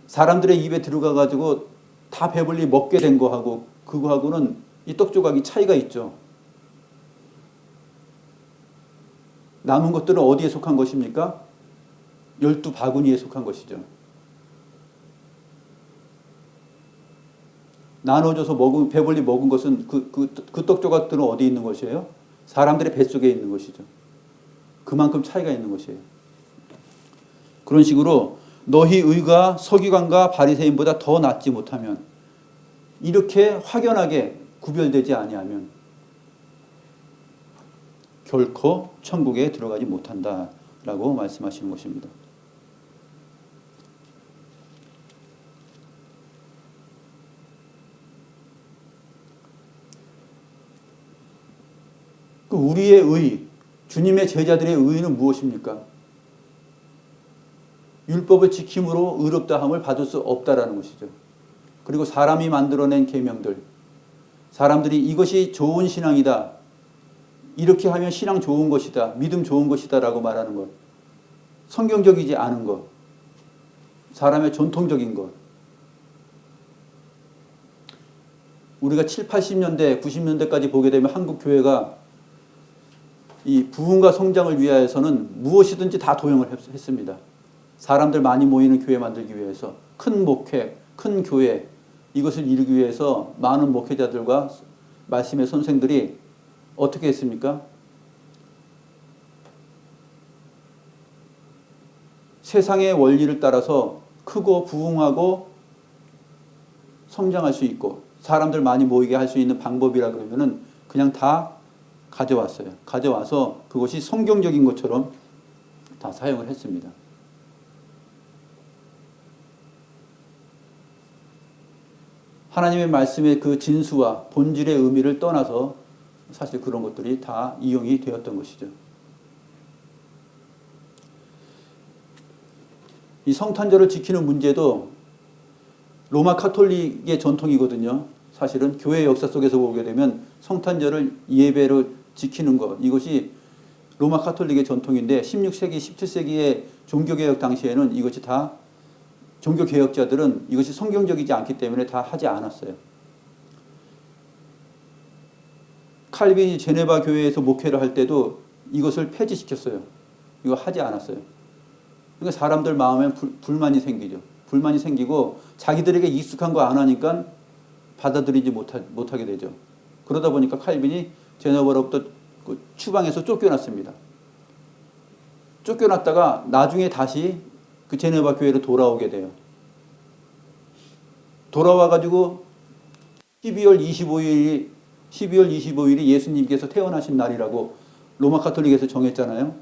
사람들의 입에 들어가 가지고 다 배불리 먹게 된 거하고 그거하고는 이 떡 조각이 차이가 있죠. 남은 것들은 어디에 속한 것입니까? 12바구니에 속한 것이죠. 나눠줘서 배불리 먹은 것은 그 떡 조각들은 어디 있는 것이에요? 사람들의 뱃속에 있는 것이죠. 그만큼 차이가 있는 것이에요. 그런 식으로 너희 의가 서기관과 바리새인보다 더 낫지 못하면, 이렇게 확연하게 구별되지 아니하면 결코 천국에 들어가지 못한다라고 말씀하시는 것입니다. 우리의 의, 주님의 제자들의 의는 무엇입니까? 율법을 지킴으로 의롭다함을 받을 수 없다라는 것이죠. 그리고 사람이 만들어낸 계명들, 사람들이 이것이 좋은 신앙이다, 이렇게 하면 신앙 좋은 것이다, 믿음 좋은 것이다 라고 말하는 것, 성경적이지 않은 것, 사람의 전통적인 것. 우리가 7, 80년대, 90년대까지 보게 되면 한국 교회가 이 부흥과 성장을 위하여서는 무엇이든지 다 도용을 했습니다. 사람들 많이 모이는 교회 만들기 위해서, 큰 목회, 큰 교회, 이것을 이루기 위해서 많은 목회자들과 말씀의 선생들이 어떻게 했습니까? 세상의 원리를 따라서 크고 부흥하고 성장할 수 있고 사람들 많이 모이게 할 수 있는 방법이라 그러면은 그냥 다 가져왔어요. 가져와서 그것이 성경적인 것처럼 다 사용을 했습니다. 하나님의 말씀의 그 진수와 본질의 의미를 떠나서 사실 그런 것들이 다 이용이 되었던 것이죠. 이 성탄절을 지키는 문제도 로마 카톨릭의 전통이거든요. 사실은 교회 역사 속에서 보게 되면 성탄절을 예배로 지키는 것, 이것이 로마 카톨릭의 전통인데 16세기, 17세기의 종교개혁 당시에는 이것이 다 종교개혁자들은 이것이 성경적이지 않기 때문에 다 하지 않았어요. 칼빈이 제네바 교회에서 목회를 할 때도 이것을 폐지시켰어요. 이거 하지 않았어요. 그러니까 사람들 마음에 불만이 생기죠. 불만이 생기고 자기들에게 익숙한 거 안 하니까 받아들이지 못하게 되죠. 그러다 보니까 칼빈이 제네바로부터 그 추방해서 쫓겨났습니다. 쫓겨났다가 나중에 다시 그 제네바 교회로 돌아오게 돼요. 돌아와가지고 12월 25일이 예수님께서 태어나신 날이라고 로마 카톨릭에서 정했잖아요.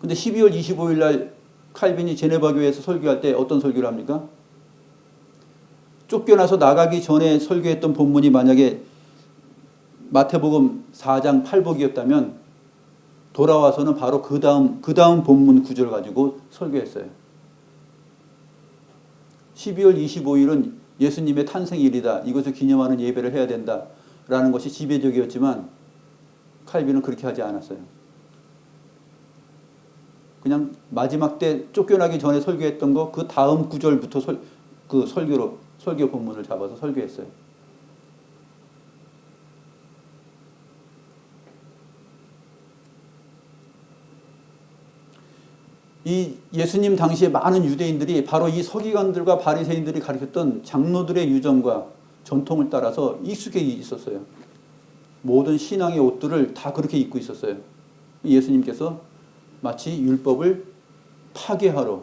근데 12월 25일 날 칼빈이 제네바 교회에서 설교할 때 어떤 설교를 합니까? 쫓겨나서 나가기 전에 설교했던 본문이 만약에 마태복음 4장 8복이었다면 돌아와서는 바로 그 다음 본문 구절 가지고 설교했어요. 12월 25일은 예수님의 탄생일이다. 이것을 기념하는 예배를 해야 된다라는 것이 지배적이었지만 칼빈은 그렇게 하지 않았어요. 그냥 마지막 때 쫓겨나기 전에 설교했던 거 그 다음 구절부터 설교 본문을 잡아서 설교했어요. 이 예수님 당시에 많은 유대인들이 바로 이 서기관들과 바리새인들이 가르쳤던 장로들의 유전과 전통을 따라서 익숙해 있었어요. 모든 신앙의 옷들을 다 그렇게 입고 있었어요. 예수님께서 마치 율법을 파괴하러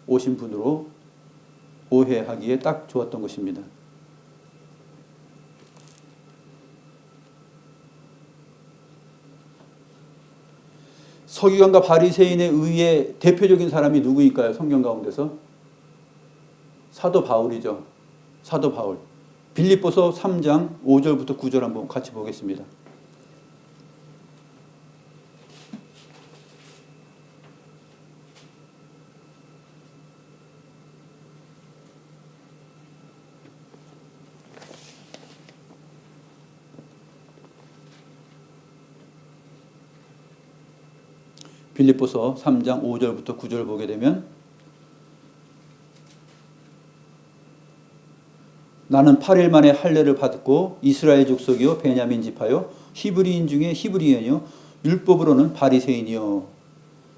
오신 분으로 오해하기에 딱 좋았던 것입니다. 서기관과 바리새인에 의해 대표적인 사람이 누구일까요? 성경 가운데서? 사도 바울이죠. 사도 바울. 빌립보서 3장 5절부터 9절 한번 같이 보겠습니다. 빌립보서 3장 5절부터 9절 보게 되면 나는 8일 만에 할례를 받고 이스라엘 족속이요 베냐민 지파요 히브리인 중에 히브리인이요 율법으로는 바리새인이요.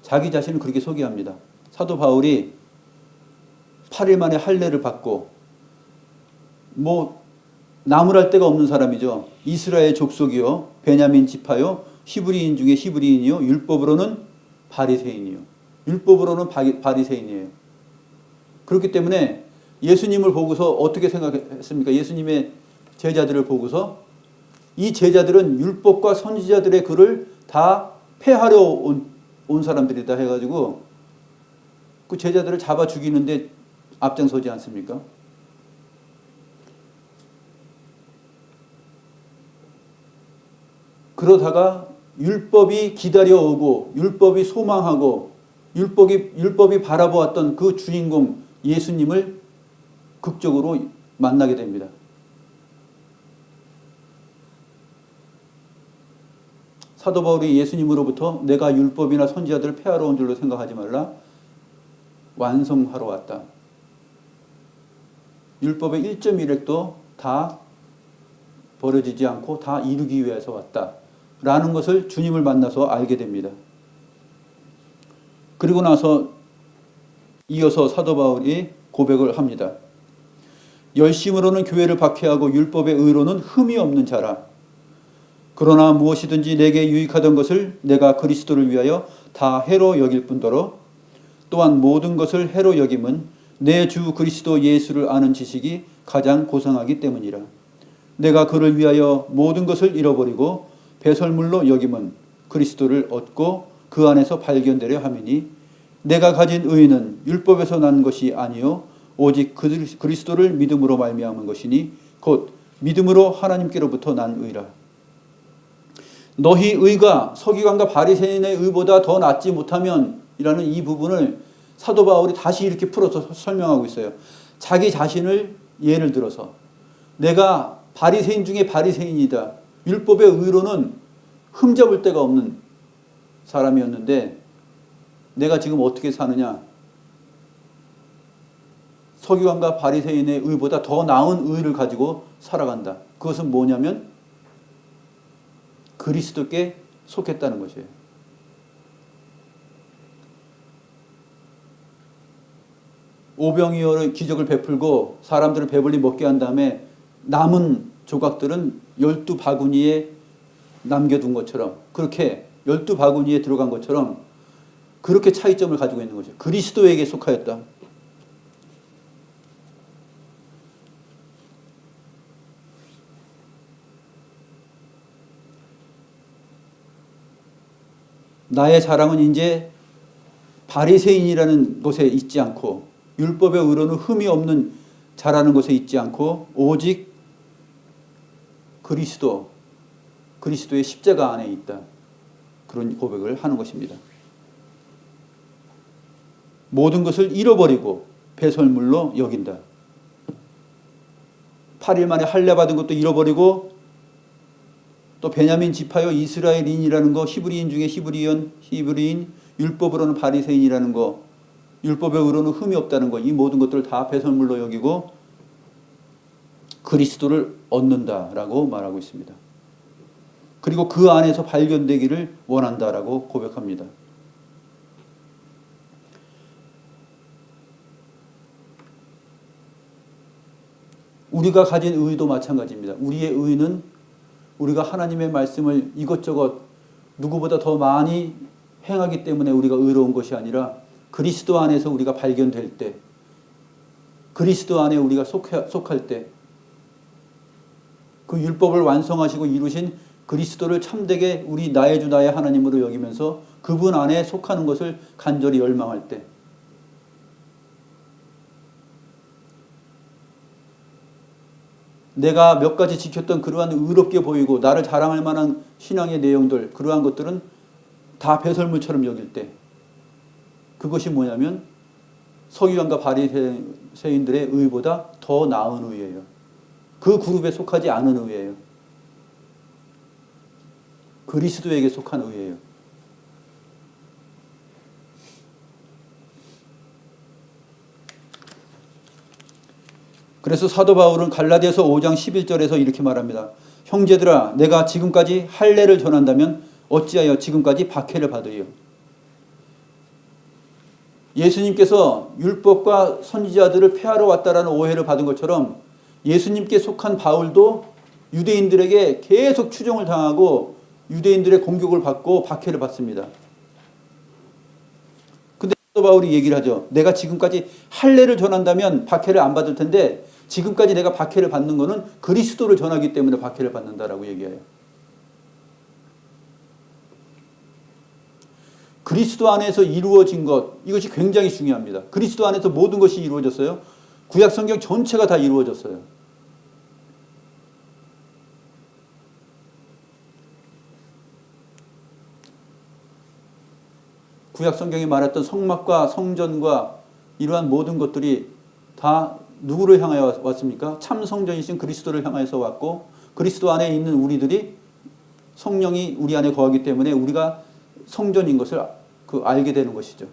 자기 자신을 그렇게 소개합니다. 사도 바울이 8일 만에 할례를 받고 뭐 나무랄 데가 없는 사람이죠. 이스라엘 족속이요 베냐민 지파요 히브리인 중에 히브리인이요 율법으로는 바리새인이요. 율법으로는 바리새인이에요. 그렇기 때문에 예수님을 보고서 어떻게 생각했습니까? 예수님의 제자들을 보고서 이 제자들은 율법과 선지자들의 글을 다 폐하려 온 사람들이다 해가지고 그 제자들을 잡아 죽이는데 앞장서지 않습니까? 그러다가 율법이 기다려오고 율법이 소망하고 율법이 바라보았던 그 주인공 예수님을 극적으로 만나게 됩니다. 사도 바울이 예수님으로부터 내가 율법이나 선지자들을 폐하러 온 줄로 생각하지 말라. 완성하러 왔다. 율법의 1.1획도 다 버려지지 않고 다 이루기 위해서 왔다. 라는 것을 주님을 만나서 알게 됩니다. 그리고 나서 이어서 사도 바울이 고백을 합니다. 열심으로는 교회를 박해하고 율법의 의로는 흠이 없는 자라. 그러나 무엇이든지 내게 유익하던 것을 내가 그리스도를 위하여 다 해로 여길 뿐더러 또한 모든 것을 해로 여김은 내 주 그리스도 예수를 아는 지식이 가장 고상하기 때문이라. 내가 그를 위하여 모든 것을 잃어버리고 배설물로 여김은 그리스도를 얻고 그 안에서 발견되려 함이니 내가 가진 의는 율법에서 난 것이 아니요 오직 그리스도를 믿음으로 말미암은 것이니 곧 믿음으로 하나님께로부터 난 의라. 너희 의가 서기관과 바리새인의 의보다 더 낫지 못하면 이라는 이 부분을 사도 바울이 다시 이렇게 풀어서 설명하고 있어요. 자기 자신을 예를 들어서 내가 바리새인 중에 바리새인이다. 율법의 의로는 흠잡을 데가 없는 사람이었는데 내가 지금 어떻게 사느냐? 서기관과 바리새인의 의보다 더 나은 의를 가지고 살아간다. 그것은 뭐냐면 그리스도께 속했다는 것이에요. 오병이어의 기적을 베풀고 사람들을 배불리 먹게 한 다음에 남은 조각들은 12바구니에 남겨둔 것처럼 그렇게 12바구니에 들어간 것처럼 그렇게 차이점을 가지고 있는 거죠. 그리스도에게 속하였다. 나의 자랑은 이제 바리새인이라는 것에 있지 않고 율법의 의로는 흠이 없는 자라는 것에 있지 않고 오직 그리스도의 십자가 안에 있다. 그런 고백을 하는 것입니다. 모든 것을 잃어버리고 배설물로 여긴다. 8일 만에 할례 받은 것도 잃어버리고 또 베냐민 지파요 이스라엘인이라는 거 히브리인 중에 히브리인 율법으로는 바리새인이라는 거 율법의 의로는 흠이 없다는 거 이 모든 것들을 다 배설물로 여기고 그리스도를 얻는다라고 말하고 있습니다. 그리고 그 안에서 발견되기를 원한다라고 고백합니다. 우리가 가진 의도 마찬가지입니다. 우리의 의는 우리가 하나님의 말씀을 이것저것 누구보다 더 많이 행하기 때문에 우리가 의로운 것이 아니라 그리스도 안에서 우리가 발견될 때, 그리스도 안에 우리가 속할 때, 그 율법을 완성하시고 이루신 그리스도를 참되게 우리 나의 주 나의 하나님으로 여기면서 그분 안에 속하는 것을 간절히 열망할 때, 내가 몇 가지 지켰던 그러한 의롭게 보이고 나를 자랑할 만한 신앙의 내용들, 그러한 것들은 다 배설물처럼 여길 때, 그것이 뭐냐면 서기관과 바리새인들의 의보다 더 나은 의예요. 그 그룹에 속하지 않은 의예요. 그리스도에게 속한 의예요. 그래서 사도 바울은 갈라디아서 5장 11절에서 이렇게 말합니다. 형제들아, 내가 지금까지 할례를 전한다면 어찌하여 지금까지 박해를 받으리요. 예수님께서 율법과 선지자들을 폐하러 왔다라는 오해를 받은 것처럼 예수님께 속한 바울도 유대인들에게 계속 추종을 당하고 유대인들의 공격을 받고 박해를 받습니다. 근데 사도 바울이 얘기를 하죠. 내가 지금까지 할례를 전한다면 박해를 안 받을 텐데 지금까지 내가 박해를 받는 것은 그리스도를 전하기 때문에 박해를 받는다라고 얘기해요. 그리스도 안에서 이루어진 것, 이것이 굉장히 중요합니다. 그리스도 안에서 모든 것이 이루어졌어요. 구약 성경 전체가 다 이루어졌어요. 구약 성경이 말했던 성막과 성전과 이러한 모든 것들이 다 누구를 향하여 왔습니까? 참 성전이신 그리스도를 향해서 왔고, 그리스도 안에 있는 우리들이 성령이 우리 안에 거하기 때문에 우리가 성전인 것을 알게 되는 것이죠.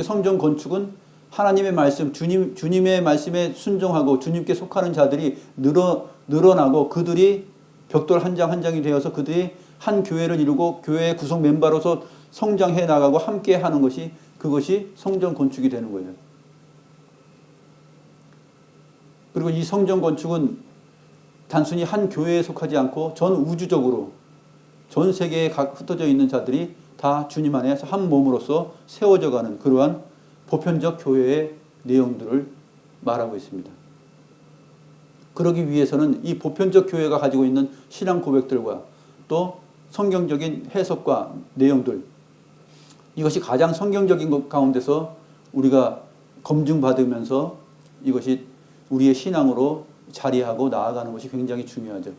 성전 건축은 하나님의 말씀, 주님의 말씀에 순종하고 주님께 속하는 자들이 늘어나고 그들이 벽돌 한 장 한 장이 되어서 그들이 한 교회를 이루고 교회의 구성 멤버로서 성장해 나가고 함께 하는 것이, 그것이 성전 건축이 되는 거예요. 그리고 이 성전 건축은 단순히 한 교회에 속하지 않고 전 우주적으로 전 세계에 흩어져 있는 자들이 다 주님 안에서 한 몸으로서 세워져 가는 그러한 보편적 교회의 내용들을 말하고 있습니다. 그러기 위해서는 이 보편적 교회가 가지고 있는 신앙 고백들과 또 성경적인 해석과 내용들, 이것이 가장 성경적인 것 가운데서 우리가 검증받으면서 이것이 우리의 신앙으로 자리하고 나아가는 것이 굉장히 중요하죠.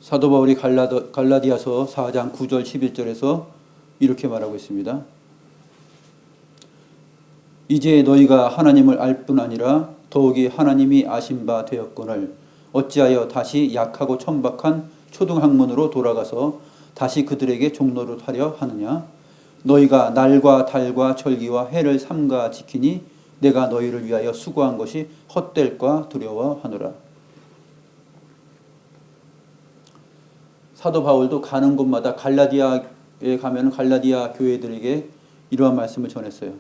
사도 바울이 갈라디아서 4장 9절 11절에서 이렇게 말하고 있습니다. 이제 너희가 하나님을 알 뿐 아니라 더욱이 하나님이 아신 바 되었거늘 어찌하여 다시 약하고 천박한 초등학문으로 돌아가서 다시 그들에게 종로를 하려 하느냐. 너희가 날과 달과 절기와 해를 삼가 지키니 내가 너희를 위하여 수고한 것이 헛될까 두려워하노라. 사도 바울도 가는 곳마다 갈라디아에 가면 갈라디아 교회들에게 이러한 말씀을 전했어요.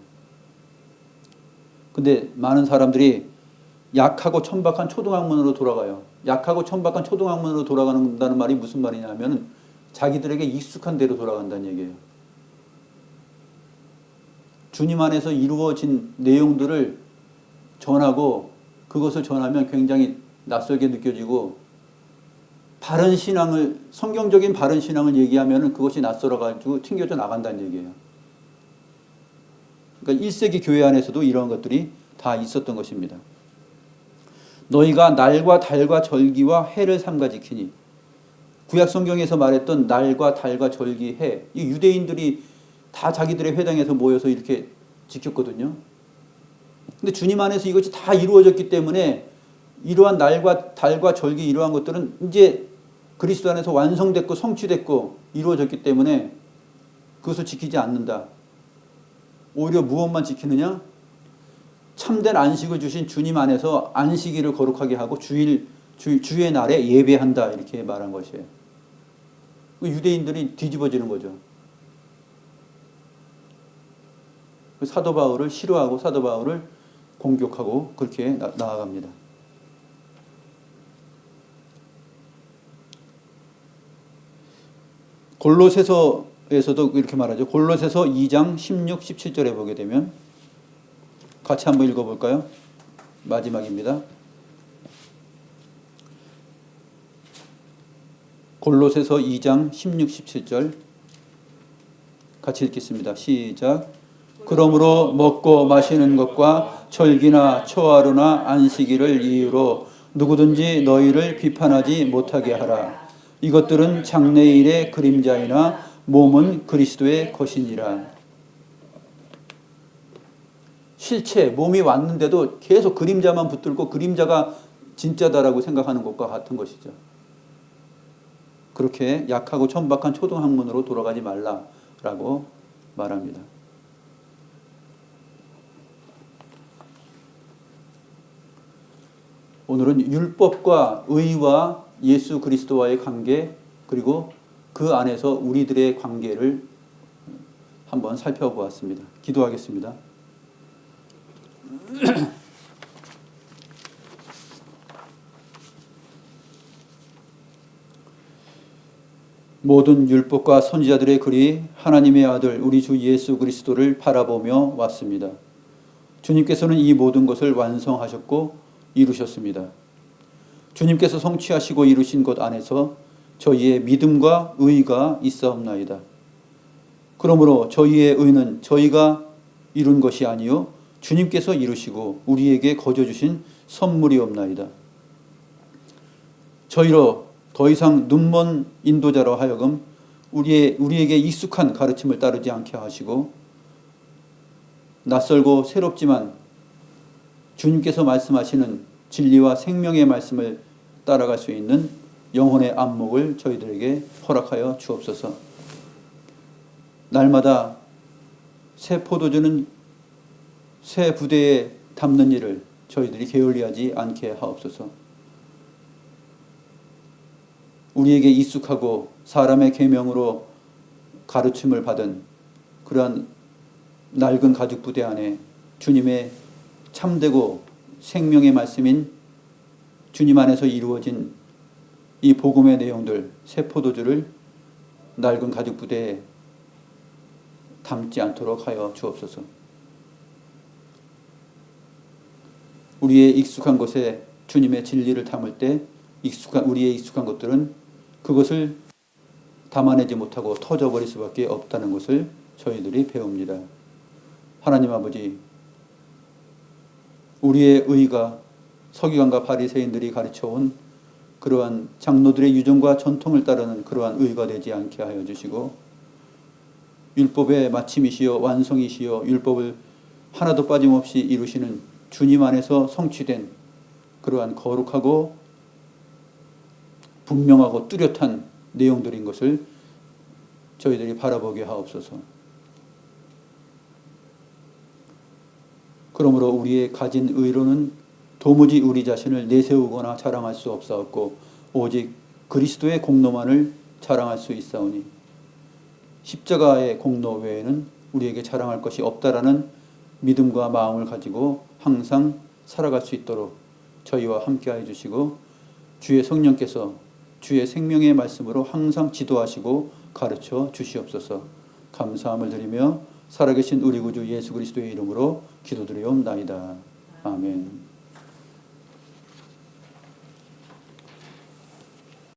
근데 많은 사람들이 약하고 천박한 초등학문으로 돌아가요. 약하고 천박한 초등학문으로 돌아간다는 말이 무슨 말이냐면 자기들에게 익숙한 대로 돌아간다는 얘기예요. 주님 안에서 이루어진 내용들을 전하고 그것을 전하면 굉장히 낯설게 느껴지고 바른 신앙을, 성경적인 바른 신앙을 얘기하면 그것이 낯설어가지고 튕겨져 나간다는 얘기예요. 그러니까 1세기 교회 안에서도 이러한 것들이 다 있었던 것입니다. 너희가 날과 달과 절기와 해를 삼가 지키니, 구약 성경에서 말했던 날과 달과 절기, 해, 이 유대인들이 다 자기들의 회당에서 모여서 이렇게 지켰거든요. 근데 주님 안에서 이것이 다 이루어졌기 때문에 이러한 날과 달과 절기 이러한 것들은 이제 그리스도 안에서 완성됐고 성취됐고 이루어졌기 때문에 그것을 지키지 않는다. 오히려 무엇만 지키느냐? 참된 안식을 주신 주님 안에서 안식일을 거룩하게 하고 주의 날에 예배한다, 이렇게 말한 것이에요. 유대인들이 뒤집어지는 거죠. 사도 바울을 싫어하고 사도 바울을 공격하고 그렇게 나아갑니다. 골로새서에서도 이렇게 말하죠. 골로새서 2장 16, 17절에 보게 되면 같이 한번 읽어볼까요? 마지막입니다. 골로새서 2장 16, 17절 같이 읽겠습니다. 시작. 그러므로 먹고 마시는 것과 절기나 초하루나 안식일을 이유로 누구든지 너희를 비판하지 못하게 하라. 이것들은 장래일의 그림자이나 몸은 그리스도의 것이니라. 실체, 몸이 왔는데도 계속 그림자만 붙들고 그림자가 진짜다라고 생각하는 것과 같은 것이죠. 그렇게 약하고 천박한 초등학문으로 돌아가지 말라라고 말합니다. 오늘은 율법과 의와 예수 그리스도와의 관계, 그리고 그 안에서 우리들의 관계를 한번 살펴보았습니다. 기도하겠습니다. 모든 율법과 선지자들의 글이 하나님의 아들 우리 주 예수 그리스도를 바라보며 왔습니다. 주님께서는 이 모든 것을 완성하셨고 이루셨습니다. 주님께서 성취하시고 이루신 것 안에서 저희의 믿음과 의가 있사옵나이다. 그러므로 저희의 의는 저희가 이룬 것이 아니요 주님께서 이루시고 우리에게 거저 주신 선물이옵나이다. 저희로 더 이상 눈먼 인도자로 하여금 우리에게 익숙한 가르침을 따르지 않게 하시고 낯설고 새롭지만 주님께서 말씀하시는 진리와 생명의 말씀을 따라갈 수 있는 영혼의 안목을 저희들에게 허락하여 주옵소서. 날마다 새 포도주는 새 부대에 담는 일을 저희들이 게을리하지 않게 하옵소서. 우리에게 익숙하고 사람의 계명으로 가르침을 받은 그러한 낡은 가죽 부대 안에 주님의 참되고 생명의 말씀인 주님 안에서 이루어진 이 복음의 내용들, 새 포도주를 낡은 가죽 부대에 담지 않도록 하여 주옵소서. 우리의 익숙한 것에 주님의 진리를 담을 때 우리의 익숙한 것들은 그것을 담아내지 못하고 터져버릴 수밖에 없다는 것을 저희들이 배웁니다. 하나님 아버지, 우리의 의가 서기관과 바리새인들이 가르쳐온 그러한 장로들의 유전과 전통을 따르는 그러한 의가 되지 않게 하여 주시고, 율법의 마침이시여 완성이시여 율법을 하나도 빠짐없이 이루시는 주님 안에서 성취된 그러한 거룩하고 분명하고 뚜렷한 내용들인 것을 저희들이 바라보게 하옵소서. 그러므로 우리의 가진 의로는 도무지 우리 자신을 내세우거나 자랑할 수 없사옵고 오직 그리스도의 공로만을 자랑할 수 있사오니 십자가의 공로 외에는 우리에게 자랑할 것이 없다라는 믿음과 마음을 가지고 항상 살아갈 수 있도록 저희와 함께하여 주시고 주의 성령께서 주의 생명의 말씀으로 항상 지도하시고 가르쳐 주시옵소서. 감사함을 드리며 살아계신 우리 구주 예수 그리스도의 이름으로 기도드리옵나이다. 아멘.